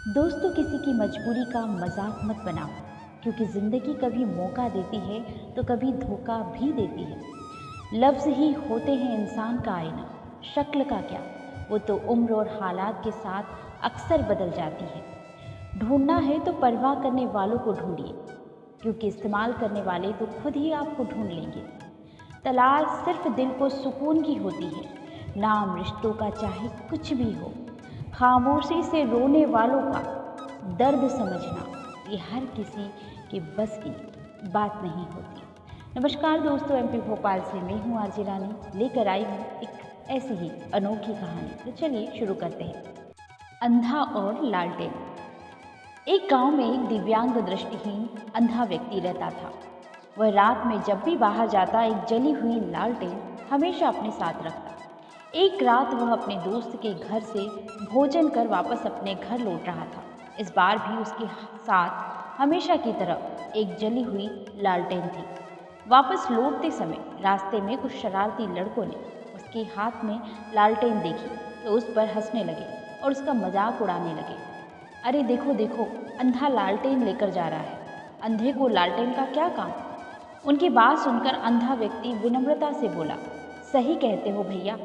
दोस्तों, किसी की मजबूरी का मजाक मत बनाओ, क्योंकि ज़िंदगी कभी मौका देती है तो कभी धोखा भी देती है। लफ्ज़ ही होते हैं इंसान का आईना। शक्ल का क्या, वो तो उम्र और हालात के साथ अक्सर बदल जाती है। ढूंढना है तो परवाह करने वालों को ढूंढिए, क्योंकि इस्तेमाल करने वाले तो खुद ही आपको ढूंढ लेंगे। तलाश सिर्फ दिल को सुकून की होती है, नाम रिश्तों का चाहे कुछ भी हो। खामोशी से रोने वालों का दर्द समझना, ये हर किसी के बस की बात नहीं होती। नमस्कार दोस्तों, एमपी भोपाल से मैं हूँ आरजे रानी, लेकर आई हूँ एक ऐसी ही अनोखी कहानी। तो चलिए शुरू करते हैं। अंधा और लालटेन। एक गांव में एक दिव्यांग दृष्टिहीन अंधा व्यक्ति रहता था। वह रात में जब भी बाहर जाता एक जली हुई लालटेन हमेशा अपने साथ रखता। एक रात वह अपने दोस्त के घर से भोजन कर वापस अपने घर लौट रहा था। इस बार भी उसके साथ हमेशा की तरह एक जली हुई लालटेन थी। वापस लौटते समय रास्ते में कुछ शरारती लड़कों ने उसके हाथ में लालटेन देखी तो उस पर हंसने लगे और उसका मजाक उड़ाने लगे। अरे देखो देखो, अंधा लालटेन लेकर जा रहा है, अंधे को लालटेन का क्या काम। उनकी बात सुनकर अंधा व्यक्ति विनम्रता से बोला, सही कहते हो भैया,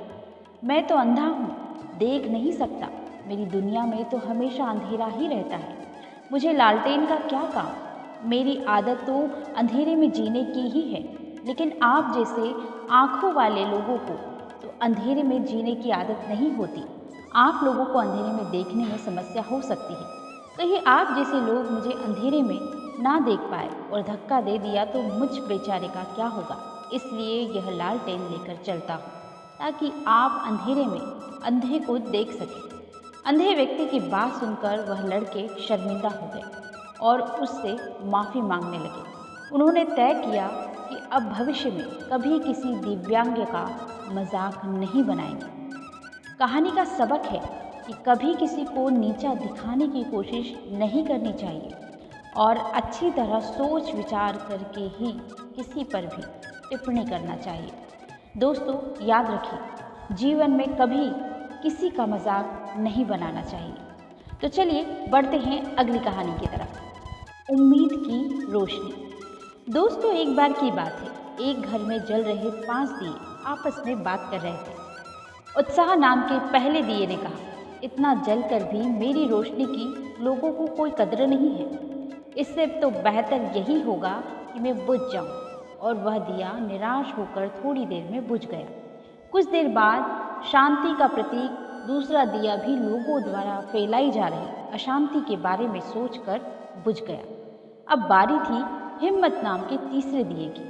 मैं तो अंधा हूँ, देख नहीं सकता। मेरी दुनिया में तो हमेशा अंधेरा ही रहता है, मुझे लालटेन का क्या काम। मेरी आदत तो अंधेरे में जीने की ही है, लेकिन आप जैसे आँखों वाले लोगों को तो अंधेरे में जीने की आदत नहीं होती। आप लोगों को अंधेरे में देखने में समस्या हो सकती है, कहीं आप जैसे लोग मुझे अंधेरे में ना देख पाए और धक्का दे दिया तो मुझ बेचारे का क्या होगा। इसलिए यह लालटेन लेकर चलता हूँ, ताकि आप अंधेरे में अंधे को देख सकें। अंधे व्यक्ति की बात सुनकर वह लड़के शर्मिंदा हो गए और उससे माफ़ी मांगने लगे। उन्होंने तय किया कि अब भविष्य में कभी किसी दिव्यांग का मजाक नहीं बनाएंगे। कहानी का सबक है कि कभी किसी को नीचा दिखाने की कोशिश नहीं करनी चाहिए और अच्छी तरह सोच विचार करके ही किसी पर भी टिप्पणी करना चाहिए। दोस्तों, याद रखिए, जीवन में कभी किसी का मजाक नहीं बनाना चाहिए। तो चलिए बढ़ते हैं अगली कहानी की तरफ। उम्मीद की रोशनी। दोस्तों, एक बार की बात है, एक घर में जल रहे 5 दिए आपस में बात कर रहे थे। उत्साह नाम के पहले दिए ने कहा, इतना जलकर भी मेरी रोशनी की लोगों को कोई कदर नहीं है। इससे तो बेहतर यही होगा कि मैं बुझ जाऊं। और वह दिया निराश होकर थोड़ी देर में बुझ गया। कुछ देर बाद शांति का प्रतीक दूसरा दिया भी लोगों द्वारा फैलाई जा रही अशांति के बारे में सोचकर बुझ गया। अब बारी थी हिम्मत नाम के तीसरे दिए की।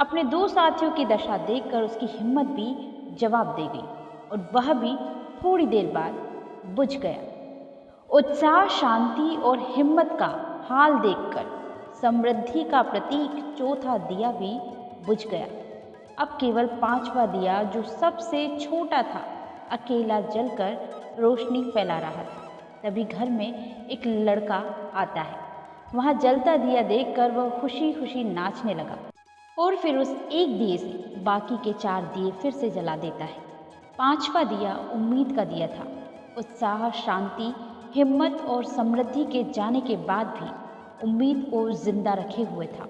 अपने 2 साथियों की दशा देखकर उसकी हिम्मत भी जवाब दे गई और वह भी थोड़ी देर बाद बुझ गया। उत्साह, शांति और हिम्मत का हाल देखकर समृद्धि का प्रतीक चौथा दिया भी बुझ गया। अब केवल 5वां दिया, जो सबसे छोटा था, अकेला जलकर रोशनी फैला रहा था। तभी घर में एक लड़का आता है। वहाँ जलता दिया देखकर वह खुशी खुशी नाचने लगा और फिर उस एक दिए से बाकी के 4 दिए फिर से जला देता है। 5वां दिया उम्मीद का दिया था। उत्साह, शांति, हिम्मत और समृद्धि के जाने के बाद भी उम्मीद को जिंदा रखे हुए था।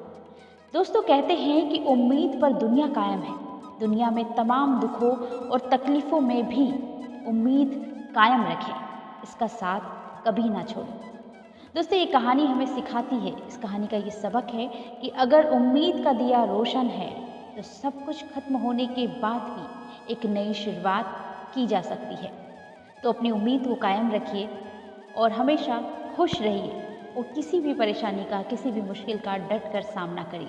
दोस्तों, कहते हैं कि उम्मीद पर दुनिया कायम है। दुनिया में तमाम दुखों और तकलीफ़ों में भी उम्मीद कायम रखें, इसका साथ कभी ना छोड़ें। दोस्तों, ये कहानी हमें सिखाती है, इस कहानी का ये सबक है कि अगर उम्मीद का दिया रोशन है तो सब कुछ खत्म होने के बाद भी एक नई शुरुआत की जा सकती है। तो अपनी उम्मीद को कायम रखिए और हमेशा खुश रहिए और किसी भी परेशानी का, किसी भी मुश्किल का डट कर सामना करिए।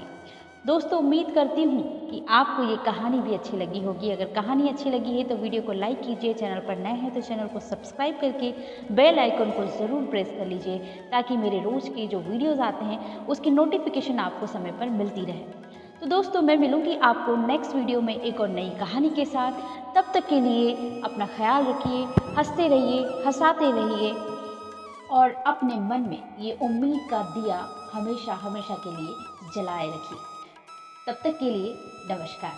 दोस्तों, उम्मीद करती हूँ कि आपको ये कहानी भी अच्छी लगी होगी। अगर कहानी अच्छी लगी है तो वीडियो को लाइक कीजिए, चैनल पर नए हैं तो चैनल को सब्सक्राइब करके बेल आइकन को ज़रूर प्रेस कर लीजिए, ताकि मेरे रोज़ के जो वीडियोज़ आते हैं उसकी नोटिफिकेशन आपको समय पर मिलती रहे। तो दोस्तों, मैं मिलूँगी आपको नेक्स्ट वीडियो में एक और नई कहानी के साथ। तब तक के लिए अपना ख्याल रखिए, हंसते रहिए, हंसाते रहिए और अपने मन में ये उम्मीद का दिया हमेशा हमेशा के लिए जलाए रखिए। तब तक के लिए नमस्कार।